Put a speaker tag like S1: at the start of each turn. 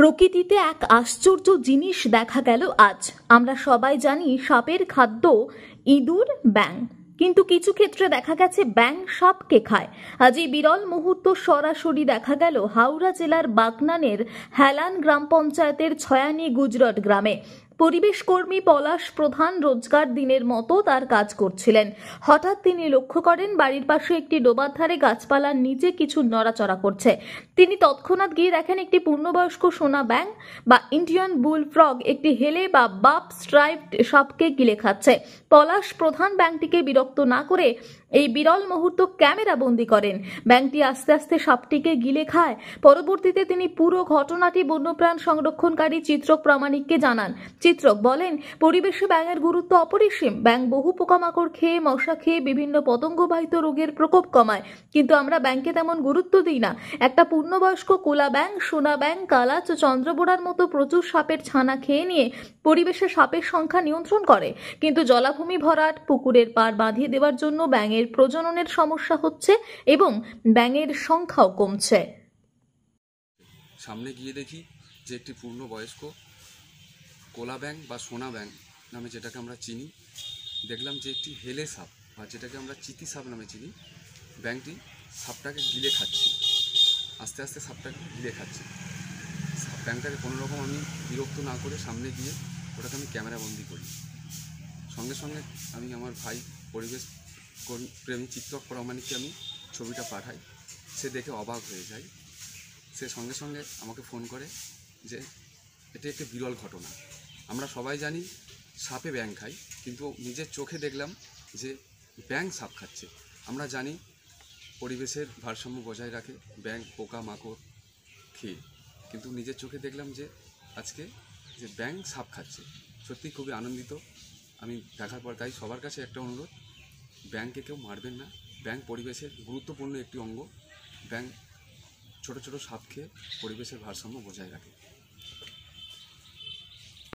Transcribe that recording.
S1: প্রকৃতিতে এক আশ্চর্য জিনিস দেখা গেল আজ। আমরা সবাই জানি সাপের খাদ্য ইঁদুর, ব্যাঙ, কিন্তু কিছু ক্ষেত্রে দেখা গেছে ব্যাঙ সাপকে খায়। আজ এই বিরল মুহূর্ত সরাসরি দেখা গেল হাওড়া জেলার বাগনানের হেলান গ্রাম পঞ্চায়েতের ছয়ানি গুজরট গ্রামে। পরিবেশ কর্মী পলাশ প্রধান রোজগার দিনের মতো তার কাজ করছিলেন। হঠাৎ তিনি লক্ষ্য করেন বাড়ির পাশে একটি ডোবার ধারে গাছপালার নিচে কিছু নড়াচড়া করছে। তিনি তৎক্ষণাৎ গিয়ে দেখেন একটি পূর্ণবয়স্ক সোনা ব্যাঙ বা ইন্ডিয়ান বুল ফ্রগ একটি হেলে বা বাপ স্ট্রাইপড সাপকে গিলে খাচ্ছে। পলাশ প্রধান ব্যাঙটিকে বিরক্ত না করে এই বিরল মুহূর্ত ক্যামেরা বন্দি করেন। ব্যাঙটি আস্তে আস্তে সাপটিকে গিলে খায়। পরবর্তীতে তিনি পুরো ঘটনাটি বন্যপ্রাণ সংরক্ষণকারী চিত্রক প্রামাণিককে জানান। চিত্রক বলেন, পরিবেশে ব্যাঙের গুরুত্ব অপরিসীম। ব্যাঙ বহু পোকামাকড় খেয়ে, মশা খেয়ে বিভিন্ন পতঙ্গবাহিত রোগের প্রকোপ কমায়, কিন্তু আমরা ব্যাঙকে তেমন গুরুত্ব দিই না। একটা পূর্ণবয়স্ক কোলা ব্যাঙ, সোনা ব্যাঙ, কালাচ ও চন্দ্রবোড়ার মতো প্রচুর সাপের ছানা খেয়ে নিয়ে পরিবেশে সাপের সংখ্যা নিয়ন্ত্রণ করে, কিন্তু জলাভূমি ভরাট, পুকুরের পাড় বাঁধিয়ে দেওয়ার জন্য ব্যাঙের প্রজননের সমস্যা হচ্ছে এবং ব্যাঙের সংখ্যাও কমছে।
S2: সামনে গিয়ে দেখি যে একটি পূর্ণবয়স্ক কোলা ব্যাঙ বা সোনা ব্যাঙ নামে যেটাকে আমরা চিনি, দেখলাম যে একটি হেলে সাপ বা যেটাকে আমরা চিতি সাপ নামে চিনি, ব্যাঙটি সাপটাকে গিলে খাচ্ছে। আস্তে আস্তে সাপটাকে গিলে খাচ্ছে। ব্যাঙটাকে কোনোরকম আমি বিরক্ত না করে সামনে গিয়ে ওটাকে আমি ক্যামেরাবন্দি করি। সঙ্গে সঙ্গে আমি আমার ভাই পরিবেশ প্রেমী চিত্রক প্রামাণিককে আমি ছবিটা পাঠাই। সে দেখে অবাক হয়ে যায়। সে সঙ্গে সঙ্গে আমাকে ফোন করে যে এটি একটি বিরল ঘটনা। আমরা সবাই জানি সাপে ব্যাঙ খায়, কিন্তু নিজের চোখে দেখলাম যে ব্যাঙ সাপ খাচ্ছে। আমরা জানি পরিবেশের ভারসাম্য বজায় রাখে ব্যাঙ পোকা মাকড় খেয়ে, কিন্তু নিজের চোখে দেখলাম যে আজকে যে ব্যাঙ সাপ খাচ্ছে। সত্যি খুবই আনন্দিত আমি দেখার পর। তাই সবার কাছে একটা অনুরোধ, ব্যাঙকে কেউ মারবেন না। ব্যাঙ পরিবেশের গুরুত্বপূর্ণ একটি অঙ্গ। ব্যাঙ ছোট ছোট সাপ খেয়ে পরিবেশের ভারসাম্য বজায় রাখে।